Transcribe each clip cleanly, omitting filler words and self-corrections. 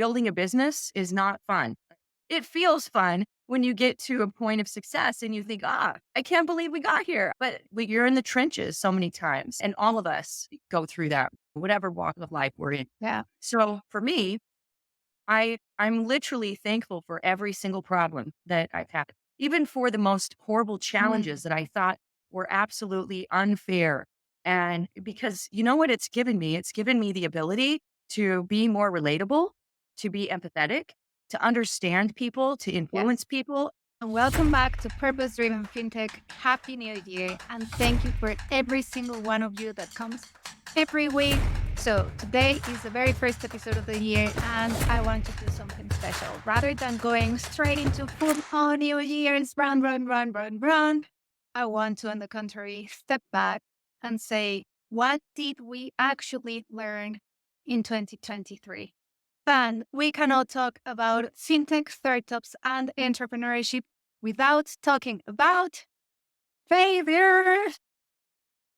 building a business is not fun. It feels fun when you get to a point of success and you think, I can't believe we got here. But you're in the trenches so many times. And all of us go through that, whatever walk of life we're in. Yeah. So for me, I'm literally thankful for every single problem that I've had, even for the most horrible challenges that I thought were absolutely unfair. And because you know what it's given me? It's given me the ability to be more relatable, to be empathetic, to understand people, to influence Yes. people. And welcome back to Purpose Driven FinTech. Happy New Year. And thank you for every single one of you that comes every week. So today is the very first episode of the year, and I want to do something special. Rather than going straight into full on New Year's run, I want to, on the contrary, step back and say, what did we actually learn in 2023? And we cannot talk about fintech startups and entrepreneurship without talking about failures,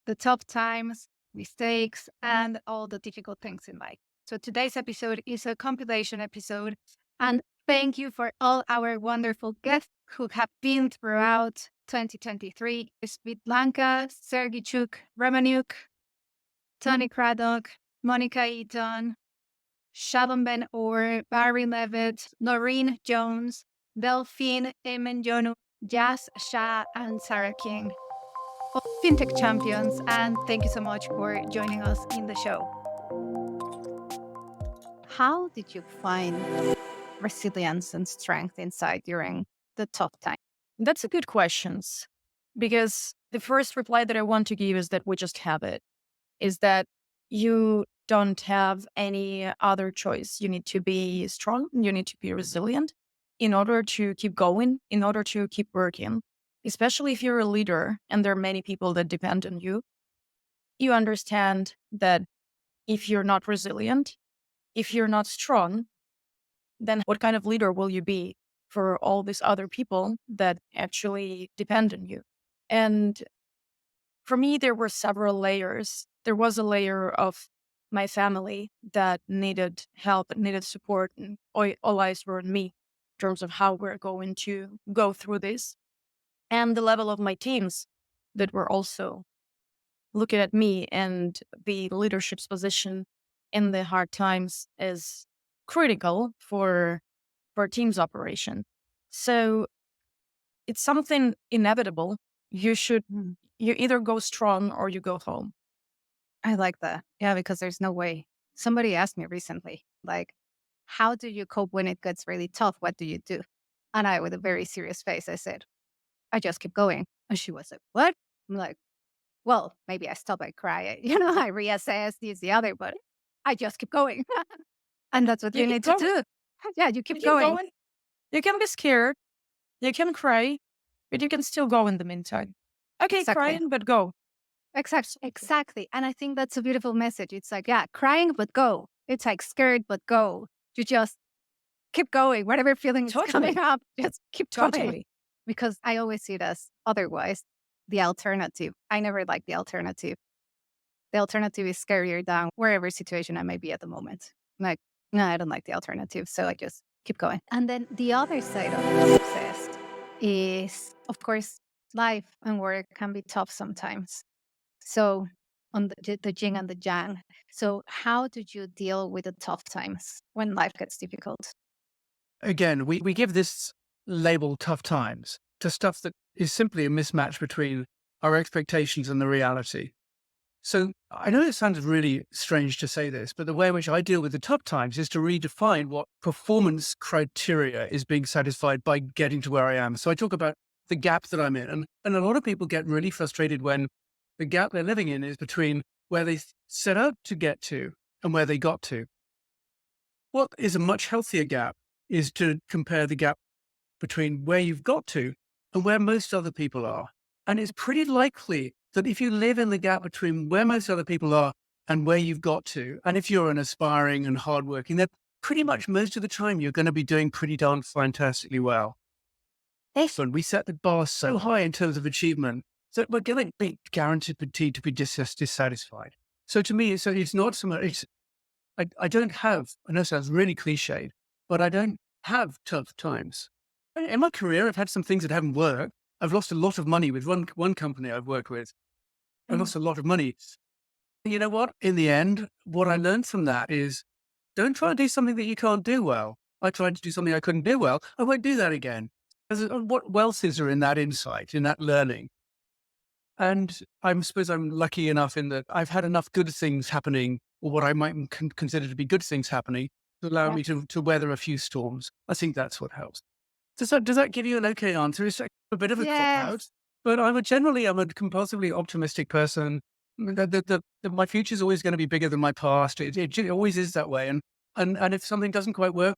the tough times, mistakes, and all the difficult things in life. So today's episode is a compilation episode. And thank you for all our wonderful guests who have been throughout 2023. Svitlanka, Sergiichuk, Romaniuk, Tony CraddocK, Monica Eaton, Shalom Ben Or, Barry Levett, Laureen Jones, Delphine, Emenyonu, Jas Shah, and Sarah King, all fintech champions. And thank you so much for joining us in the show. How did you find resilience and strength inside during the tough time? That's a good question, because the first reply that I want to give is that we just have it, is that you don't have any other choice. You need to be strong. You need to be resilient in order to keep going, in order to keep working, especially if you're a leader and there are many people that depend on you. You understand that if you're not resilient, if you're not strong, then what kind of leader will you be for all these other people that actually depend on you? And for me, there were several layers. There was a layer of my family that needed help, needed support, and all eyes were on me in terms of how we're going to go through this. And the level of my teams that were also looking at me, and the leadership's position in the hard times is critical for team's operation. So it's something inevitable. You either go strong or you go home. I like that. Yeah, because there's no way. Somebody asked me recently, like, how do you cope when it gets really tough? What do you do? And I, with a very serious face, I said, I just keep going. And she was like, what? I'm like, well, maybe I stop, I cry, I reassess this, the other, but I just keep going. And that's what you need to do. Yeah, you keep going. You can be scared. You can cry, but you can still go in the meantime. Okay, Exactly. crying, but go. Exactly. And I think that's a beautiful message. It's like, yeah, crying, but go. It's like scared, but go. You just keep going. Whatever feeling is coming up, just keep going. Because I always see it as otherwise, the alternative. I never like the alternative. The alternative is scarier than wherever situation I may be at the moment. Like, no, I don't like the alternative. So I just keep going. And then the other side of success is, of course, life and work can be tough sometimes. So on the yin and the yang. So how did you deal with the tough times when life gets difficult? Again, we give this label tough times to stuff that is simply a mismatch between our expectations and the reality. So I know it sounds really strange to say this, but the way in which I deal with the tough times is to redefine what performance criteria is being satisfied by getting to where I am. So I talk about the gap that I'm in. And a lot of people get really frustrated when the gap they're living in is between where they set out to get to and where they got to. What is a much healthier gap is to compare the gap between where you've got to and where most other people are. And it's pretty likely that if you live in the gap between where most other people are and where you've got to, and if you're an aspiring and hardworking, then pretty much most of the time you're going to be doing pretty darn fantastically well. Often we set the bar so high in terms of achievement that we're going to be guaranteed to be dissatisfied. So to me, it's not so much, I don't have, I know it sounds really cliched, but I don't have tough times. In my career, I've had some things that haven't worked. I've lost a lot of money with one company I've worked with. I lost a lot of money. You know what? In the end, what I learned from that is don't try to do something that you can't do well. I tried to do something I couldn't do well. I won't do that again. What else is there in that insight, in that learning? And I suppose I'm lucky enough in that I've had enough good things happening, or what I might consider to be good things happening, to allow Yeah. me to weather a few storms. I think that's what helps. Does that give you an okay answer? It's a bit of a cop Yes. out, but I'm a compulsively optimistic person. My future is always going to be bigger than my past. It always is that way. And if something doesn't quite work,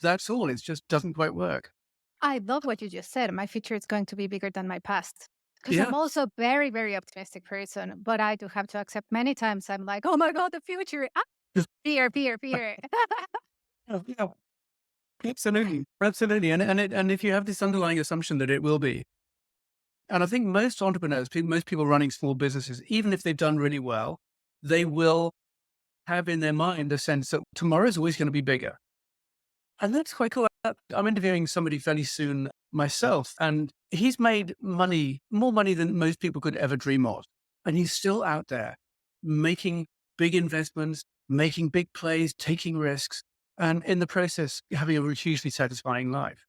that's all. It just doesn't quite work. I love what you just said. My future is going to be bigger than my past. Because Yeah. I'm also a very, very optimistic person, but I do have to accept many times I'm like, oh my God, the future. Ah, Just- fear, fear, fear. yeah. Absolutely. Absolutely. And if you have this underlying assumption that it will be, and I think most entrepreneurs, most people running small businesses, even if they've done really well, they will have in their mind the sense that tomorrow is always going to be bigger. And that's quite cool. I'm interviewing somebody fairly soon myself, and he's made money, more money than most people could ever dream of. And he's still out there making big investments, making big plays, taking risks, and in the process, having a hugely satisfying life.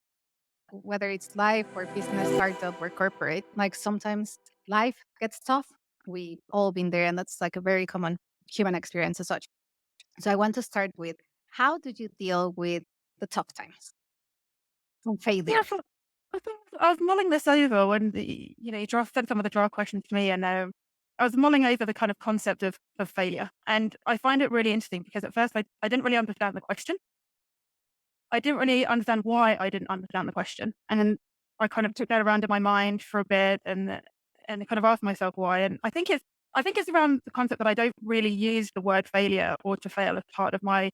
Whether it's life or business, startup or corporate, like sometimes life gets tough. We all been there, and that's like a very common human experience as such. So I want to start with how did you deal with the tough times and Yeah, failure? I was mulling this over when you sent some of the draft questions to me, and I was mulling over the kind of concept of failure, and I find it really interesting because at first I didn't really understand the question. I didn't really understand why I didn't understand the question, and then I kind of took that around in my mind for a bit, and kind of asked myself why. And I think it's around the concept that I don't really use the word failure or to fail as part of my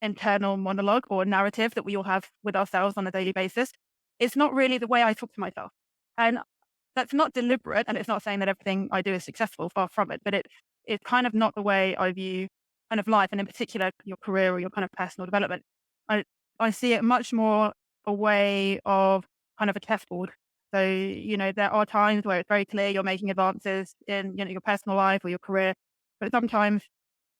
internal monologue or narrative that we all have with ourselves on a daily basis. It's not really the way I talk to myself, and that's not deliberate. And it's not saying that everything I do is successful. Far from it. But it's kind of not the way I view kind of life, and in particular your career or your kind of personal development. I I see it much more a way of kind of a chessboard. So, there are times where it's very clear you're making advances in, your personal life or your career. But sometimes,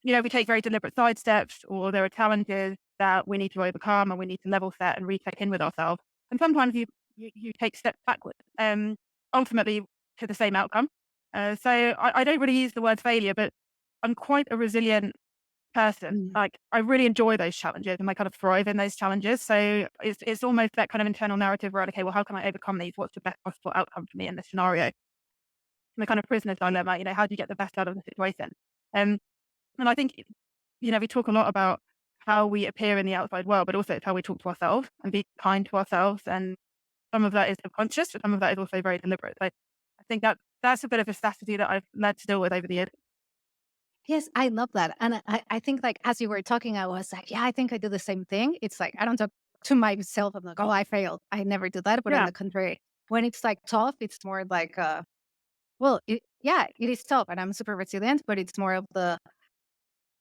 we take very deliberate side steps, or there are challenges that we need to overcome and we need to level set and recheck in with ourselves. And sometimes you take steps backwards, ultimately to the same outcome. So I don't really use the word failure, but I'm quite a resilient person. Mm. Like, I really enjoy those challenges and I kind of thrive in those challenges. So it's almost that kind of internal narrative where, okay, well, how can I overcome these? What's the best possible outcome for me in this scenario? The kind of prisoner's dilemma, how do you get the best out of the situation? Um, and I think, we talk a lot about how we appear in the outside world, but also it's how we talk to ourselves and be kind to ourselves. And some of that is subconscious, but some of that is also very deliberate. So I think that's a bit of a strategy that I've learned to deal with over the years. Yes, I love that. And I think like as you were talking, I was like, yeah, I think I do the same thing. It's like I don't talk to myself. I'm like, oh, I failed. I never do that. But on Yeah, the contrary, when it's like tough, it's more like well, yeah, it is tough and I'm super resilient, but it's more of the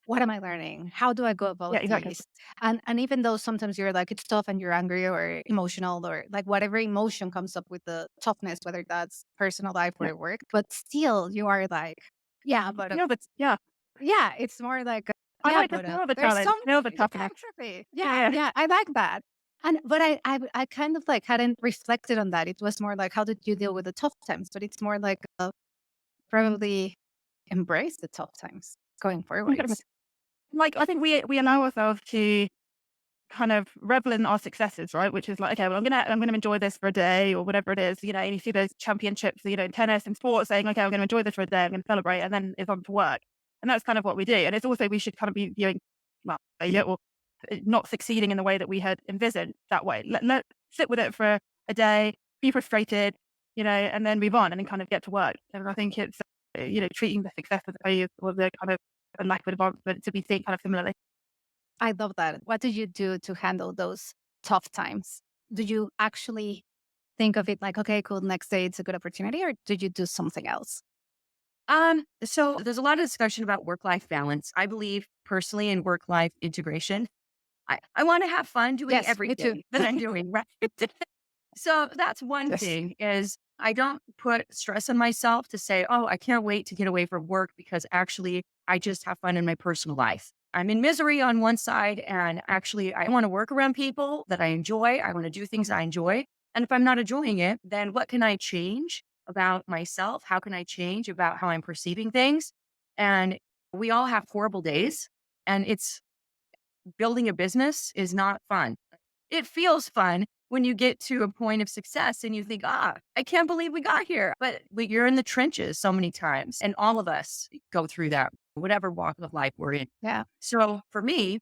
what am I learning? How do I go yeah, about exactly. this? And even though sometimes you're like it's tough and you're angry or emotional or like whatever emotion comes up with the toughness, whether that's personal life or Yeah, at work, but still you are like, yeah, but but yeah, yeah, it's more like, I yeah, like the but feel of the there's challenge, something feel of the yeah, toughness. exactly. Yeah, Yeah, yeah. yeah, I like that. And but I kind of like hadn't reflected on that. It was more like, how did you deal with the tough times? But it's more like probably embrace the tough times going forwards. Like, I think we allow ourselves to kind of revel in our successes, right? Which is like, okay, well, I'm gonna enjoy this for a day or whatever it is, and you see those championships, in tennis and sports saying, okay, I'm gonna enjoy this for a day, I'm gonna celebrate, and then it's on to work. And that's kind of what we do. And it's also, we should kind of be viewing, well, failure or not succeeding in the way that we had envisioned that way. Let sit with it for a day, be frustrated, and then move on and then kind of get to work. And I think it's, treating the success as a failure or the kind of a lack of advancement to be seen kind of similarly. I love that. What did you do to handle those tough times? Do you actually think of it like, okay, cool, next day it's a good opportunity, or did you do something else? So there's a lot of discussion about work-life balance. I believe personally in work-life integration. I want to have fun doing Yes, me too. everything that I'm doing, right? So that's one Yes. thing is I don't put stress on myself to say, oh, I can't wait to get away from work because actually I just have fun in my personal life. I'm in misery on one side and actually I want to work around people that I enjoy. I want to do things I enjoy. And if I'm not enjoying it, then what can I change about myself? How can I change about how I'm perceiving things? And we all have horrible days and it's building a business is not fun. It feels fun when you get to a point of success and you think, I can't believe we got here. But you're in the trenches so many times. And all of us go through that, whatever walk of life we're in. Yeah. So for me,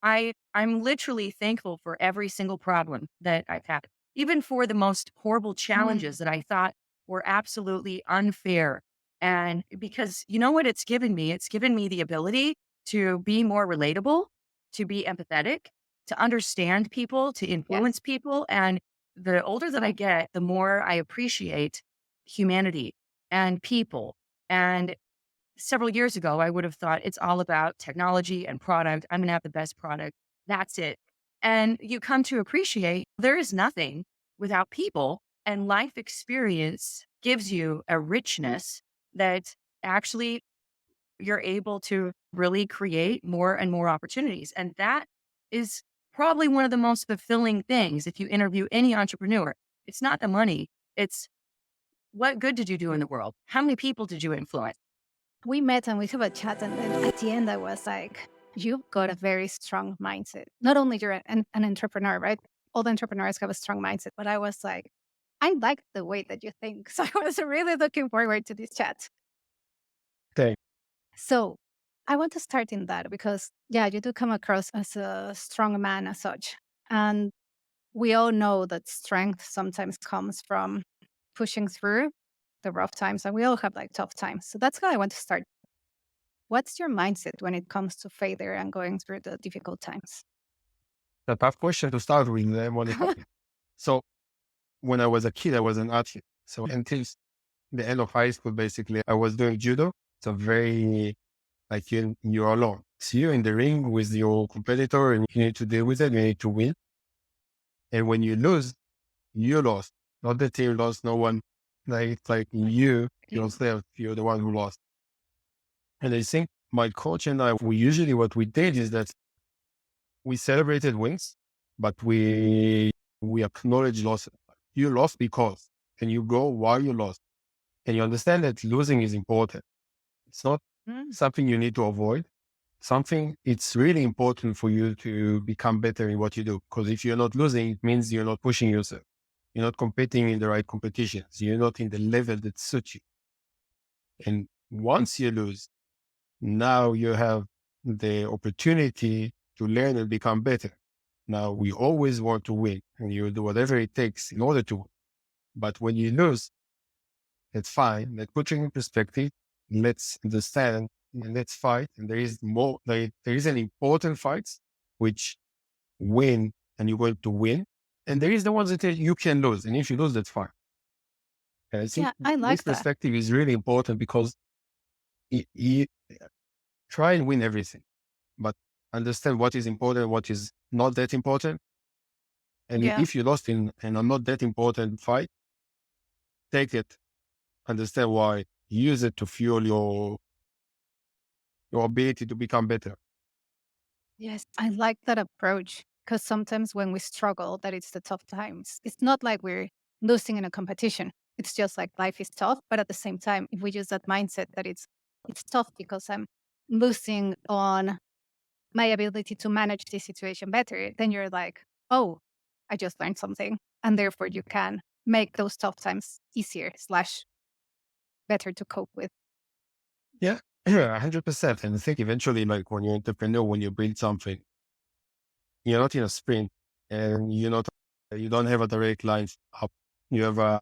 I'm literally thankful for every single problem that I've had, even for the most horrible Mm. challenges that I thought were absolutely unfair. And because you know what it's given me? It's given me the ability to be more relatable, to be empathetic, to understand people, to Yes. influence people. And the older that I get, the more I appreciate humanity and people. And several years ago, I would have thought it's all about technology and product. I'm going to have the best product. That's it. And you come to appreciate there is nothing without people, and life experience gives you a richness that actually you're able to really create more and more opportunities. And that is probably one of the most fulfilling things. If you interview any entrepreneur, it's not the money. It's what good did you do in the world? How many people did you influence? We met and we have a chat, and then at the end, I was like, "You've got a very strong mindset. Not only you're an entrepreneur, right? All the entrepreneurs have a strong mindset, but I was like, I like the way that you think." So I was really looking forward to this chat. Thank So I want to start in that because, yeah, you do come across as a strong man as such. And we all know that strength sometimes comes from pushing through the rough times, and we all have like tough times. So that's how I want to start. What's your mindset when it comes to failure and going through the difficult times? A tough question to start with, Monica. So when I was a kid, I was an athlete. So until the end of high school, basically, I was doing judo. So very like you're alone. So you're in the ring with your competitor and you need to deal with it. You need to win. And when you lose, you lost. Not the team lost, no one. Like it's like you yourself, you're the one who lost. And I think my coach and I, we usually what we did is that we celebrated wins, but we acknowledge losses. You lost because, and you go why you lost, and you understand that losing is important. It's not Mm. something you need to avoid. Something it's really important for you to become better in what you do. Because if you're not losing, it means you're not pushing yourself. You're not competing in the right competitions. You're not in the level that suits you. And once you lose, now you have the opportunity to learn and become better. Now, we always want to win and you do whatever it takes in order to win. But when you lose, it's fine. Let's put it in perspective. Let's understand and let's fight. And there is more, there is an important fight, which win and you're going to win. And there is the ones that you can lose. And if you lose, that's fine. And I think Yeah, I this like that. perspective is really important because you try and win everything, but understand what is important, what is not that important. And Yeah. if you lost in a not that important fight, take it, understand why, use it to fuel your ability to become better. Yes, I like that approach because sometimes when we struggle, that it's the tough times. It's not like we're losing in a competition. It's just like life is tough, but at the same time, if we use that mindset that it's tough because I'm losing on my ability to manage this situation better, then you're like, oh, I just learned something, and therefore you can make those tough times easier slash better to cope with. Yeah, yeah, 100%. And I think eventually, like when you're an entrepreneur, when you build something, you're not in a sprint and you don't have a direct line up. You have a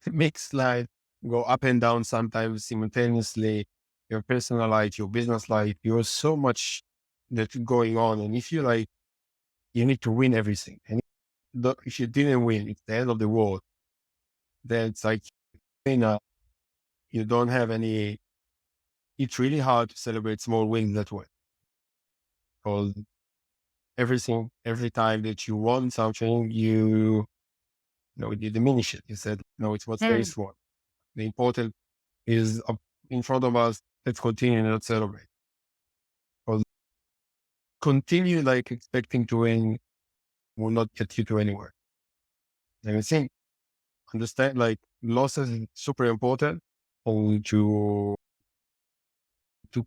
mixed line, go up and down sometimes simultaneously. Your personal life, your business life, you're so much that's going on. And if you like, you need to win everything. And if you didn't win, it's the end of the world. Then it's like in a you don't have any, it's really hard to celebrate small wins that way. Because every time that you want something, you diminish it. You said, no, it's what's very small. The important is up in front of us. Let's continue and not celebrate. Because continue like expecting to win will not get you to anywhere. And I think understand like losses is super important to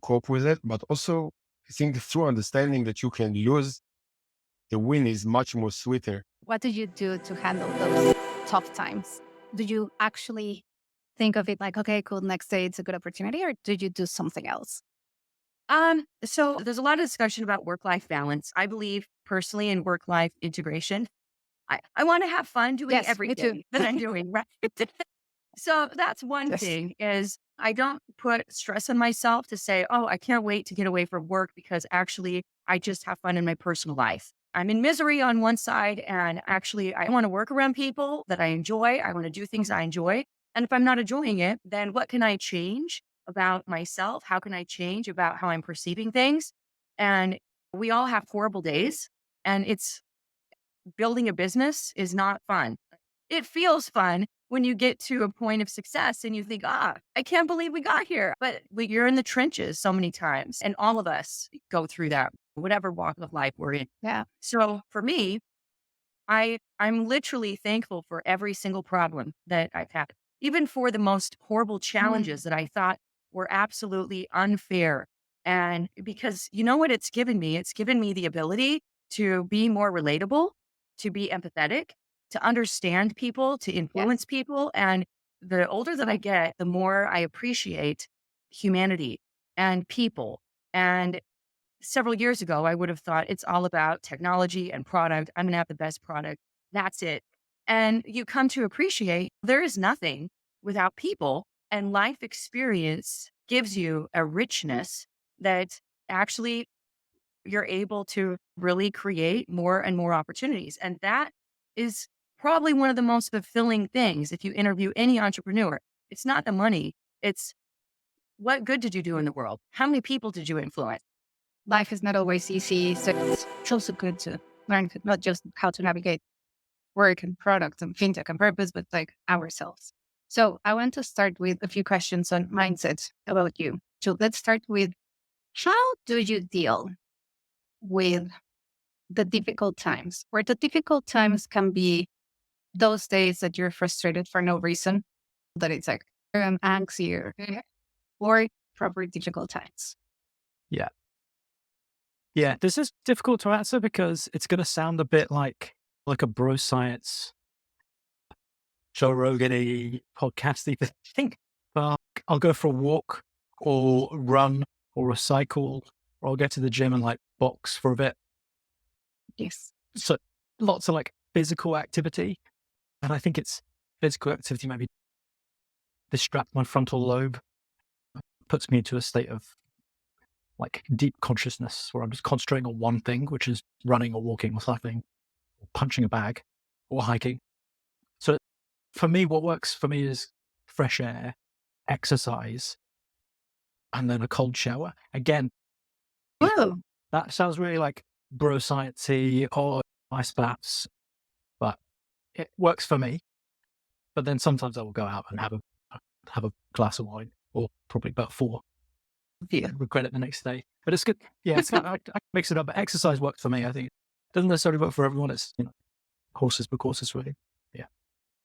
cope with it, but also I think through understanding that you can lose, the win is much more sweeter. What do you do to handle those tough times? Do you actually think of it like, okay, cool, next day it's a good opportunity, or do you do something else? So there's a lot of discussion about work-life balance. I believe personally in work-life integration. I want to have fun doing Yes, me everything too. that I'm doing, right? So that's one Yes. thing is I don't put stress on myself to say, oh, I can't wait to get away from work because actually I just have fun in my personal life. I'm in misery on one side and actually I want to work around people that I enjoy. I want to do things I enjoy. And if I'm not enjoying it, then what can I change about myself? How can I change about how I'm perceiving things? And we all have horrible days, and it's building a business is not fun. It feels fun when you get to a point of success and you think, I can't believe we got here. But you're in the trenches so many times, and all of us go through that, whatever walk of life we're in. Yeah. So for me, I'm literally thankful for every single problem that I've had, even for the most horrible challenges that I thought were absolutely unfair. And because you know what it's given me? It's given me the ability to be more relatable, to be empathetic, to understand people, to influence people. And the older that I get, the more I appreciate humanity and people. And several years ago, I would have thought it's all about technology and product. I'm going to have the best product. That's it. And you come to appreciate there is nothing without people, and life experience gives you a richness that actually you're able to really create more and more opportunities. And that is probably one of the most fulfilling things. If you interview any entrepreneur, it's not the money. It's what good did you do in the world? How many people did you influence? Life is not always easy, so it's also good to learn not just how to navigate work and product and fintech and purpose, but like ourselves. So I want to start with a few questions on mindset about you. So let's start with, how do you deal with the difficult times, where the difficult times can be those days that you're frustrated for no reason, that it's like I'm anxious, or proper difficult times? Yeah, this is difficult to answer because it's going to sound a bit like a bro science Joe Rogan podcasty thing. But I'll go for a walk or run or a cycle, or I'll go to the gym and like box for a bit. Yes. So lots of like physical activity. And I think it's physical activity maybe distract my frontal lobe, puts me into a state of like deep consciousness where I'm just concentrating on one thing, which is running or walking or cycling, or punching a bag or hiking. So for me, what works for me is fresh air, exercise, and then a cold shower. Again, Oh, that sounds really like bro sciencey or ice baths, but it works for me. But then sometimes I will go out and have a glass of wine, or probably about 4. Yeah, regret it the next day. But it's good. Yeah, it's good. I mix it up. But exercise works for me. I think it doesn't necessarily work for everyone. It's horses for courses, really.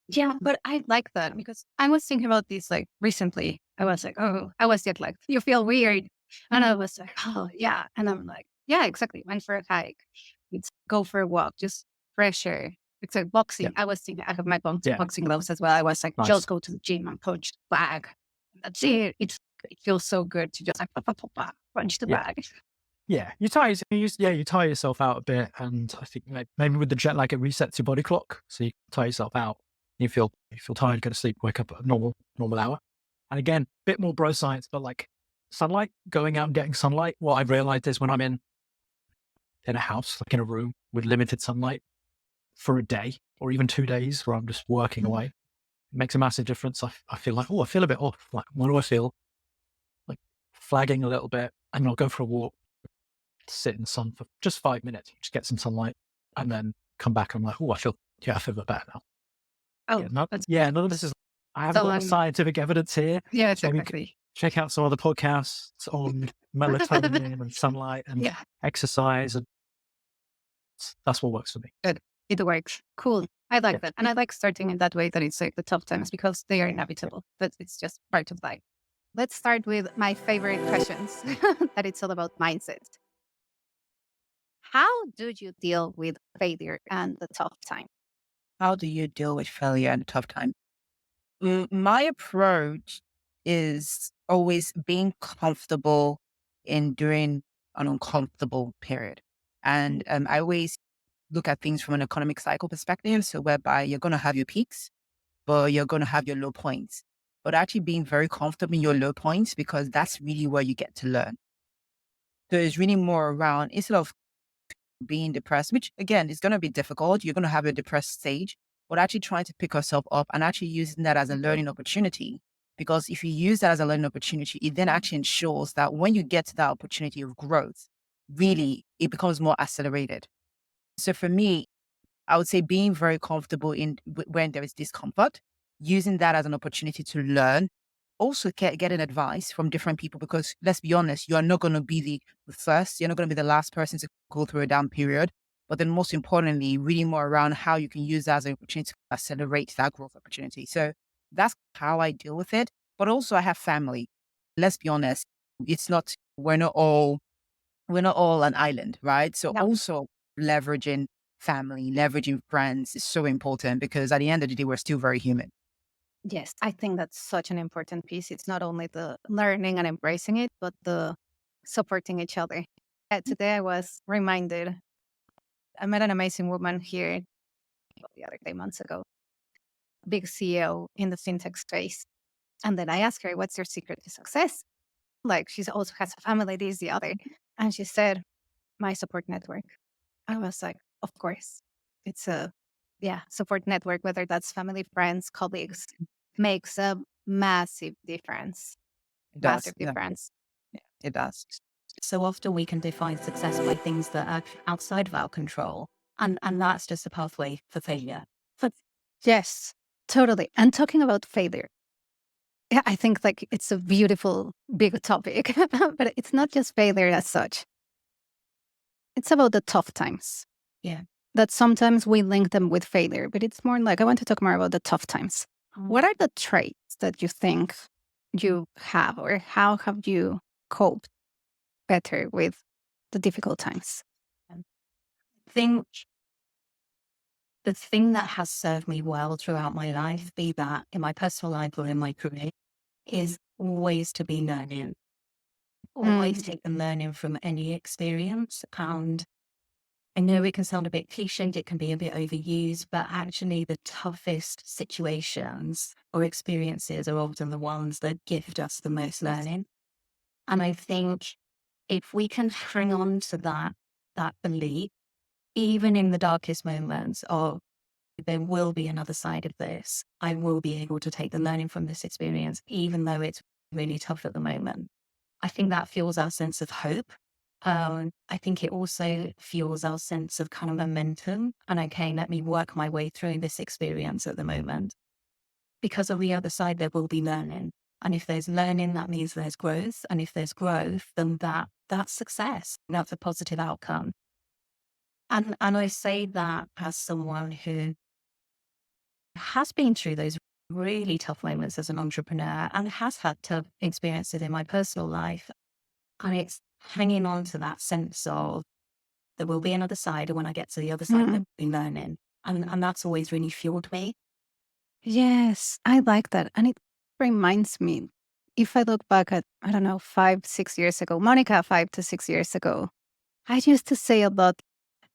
yeah, but I like that because I was thinking about this like recently. I was like, oh, I was just like, you feel weird. And I was like, oh, yeah. And I'm like, yeah, exactly. Went for a hike. It's go for a walk, just fresh air. It's like boxing. Yeah. I was thinking, I have my Yeah. boxing gloves as well. I was like, Nice. just go to the gym and punch the bag. That's it. It feels so good to just like punch the Yeah. bag. Yeah, you tire yourself out a bit, and I think maybe with the jet lag, it resets your body clock, so you tire yourself out. You feel tired, go to sleep, wake up at a normal hour. And again, bit more bro science, but like sunlight, going out and getting sunlight. What I've realized is when I'm in a house, like in a room with limited sunlight for a day or even 2 days, where I'm just working away, makes a massive difference. I feel like, I feel a bit off. Like, what do I feel? Like flagging a little bit, and I'll go for a walk, sit in the sun for just 5 minutes, just get some sunlight, and then come back. And I'm like, I feel a bit better now. Oh, None of this is, I haven't so got the scientific evidence here. yes, So exactly. check out some other podcasts on melatonin and sunlight and Yeah, exercise. And that's what works for me. it works. Cool. I like Yeah. that. And I like starting in that way, that it's like the tough times, because they are inevitable, but it's just part of life. Let's start with my favorite questions, that it's all about mindset. How do you deal with failure and the tough time? How do you deal with failure and tough time? My approach is always being comfortable in during an uncomfortable period. And I always look at things from an economic cycle perspective. So whereby you're going to have your peaks, but you're going to have your low points. But actually being very comfortable in your low points, because that's really where you get to learn. So it's really more around, instead of being depressed, which again is going to be difficult, you're going to have a depressed stage, but actually trying to pick yourself up and actually using that as a learning opportunity. Because if you use that as a learning opportunity, it then actually ensures that when you get to that opportunity of growth, really it becomes more accelerated. So for me, I would say being very comfortable in when there is discomfort, using that as an opportunity to learn, also getting advice from different people, because let's be honest, you are not going to be the first, you're not going to be the last person to go through a down period. But then most importantly, reading more around how you can use that as an opportunity to accelerate that growth opportunity. So that's how I deal with it. But also I have family. Let's be honest, it's not, we're not all an island, right? So No. also leveraging family, leveraging friends is so important, because at the end of the day, we're still very human. Yes, I think that's such an important piece. It's not only the learning and embracing it, but the supporting each other. Today I was reminded, I met an amazing woman here the other day, months ago, big CEO in the fintech space. And then I asked her, what's your secret to success? Like, she also has a family, this, the other. And she said, my support network. I was like, of course. It's a support network, whether that's family, friends, colleagues, makes a massive difference. It Massive does. Yeah, difference. it does. So often we can define success by things that are outside of our control. And that's just a pathway for failure. Yes, totally. And talking about failure, yeah, I think like it's a beautiful, big topic, but it's not just failure as such. It's about the tough times. Yeah. That sometimes we link them with failure, but it's more like, I want to talk more about the tough times. What are the traits that you think you have, or how have you coped better with the difficult times? Think the thing that has served me well throughout my life, be that in my personal life or in my career, is always to be learning. Always take the learning from any experience. And I know it can sound a bit cliched, it can be a bit overused, but actually the toughest situations or experiences are often the ones that gift us the most learning. And I think if we can hang on to that belief, even in the darkest moments of there will be another side of this, I will be able to take the learning from this experience, even though it's really tough at the moment. I think that fuels our sense of hope. I think it also fuels our sense of kind of momentum. And okay, let me work my way through this experience at the moment. Because on the other side, there will be learning. And if there's learning, that means there's growth. And if there's growth, then that's success. That's a positive outcome. And I say that as someone who has been through those really tough moments as an entrepreneur and has had tough experiences in my personal life. And it's hanging on to that sense of there will be another side. And when I get to the other side, there'll be learning. And that's always really fueled me. Yes, I like that. And it reminds me, if I look back at, I don't know, 5, 6 years ago, Monica, 5 to 6 years ago, I used to say a lot,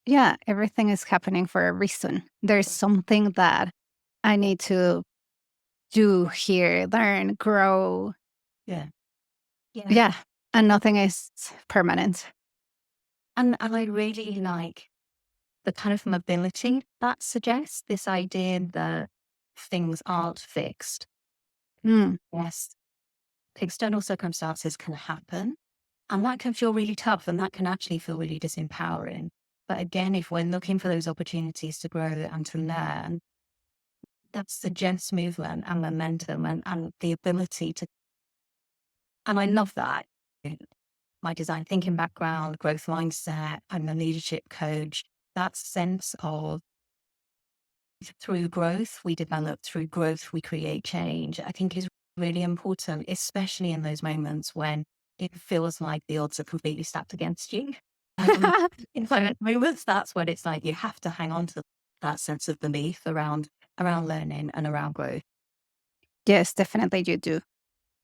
yeah, everything is happening for a reason. There's something that I need to do here, learn, grow. Yeah. Yeah. And nothing is permanent. And I really like the kind of mobility that suggests, this idea that things aren't fixed. Yes, external circumstances can happen, and that can feel really tough, and that can actually feel really disempowering. But again, if we're looking for those opportunities to grow and to learn, that's the Jens movement and momentum and the ability to. And I love that. My design thinking background, growth mindset, I'm a leadership coach. That sense of through growth, we develop, through growth, we create change, I think is really important, especially in those moments when it feels like the odds are completely stacked against you. In those moments, that's when it's like you have to hang on to that sense of belief around learning and around growth. Yes, definitely you do.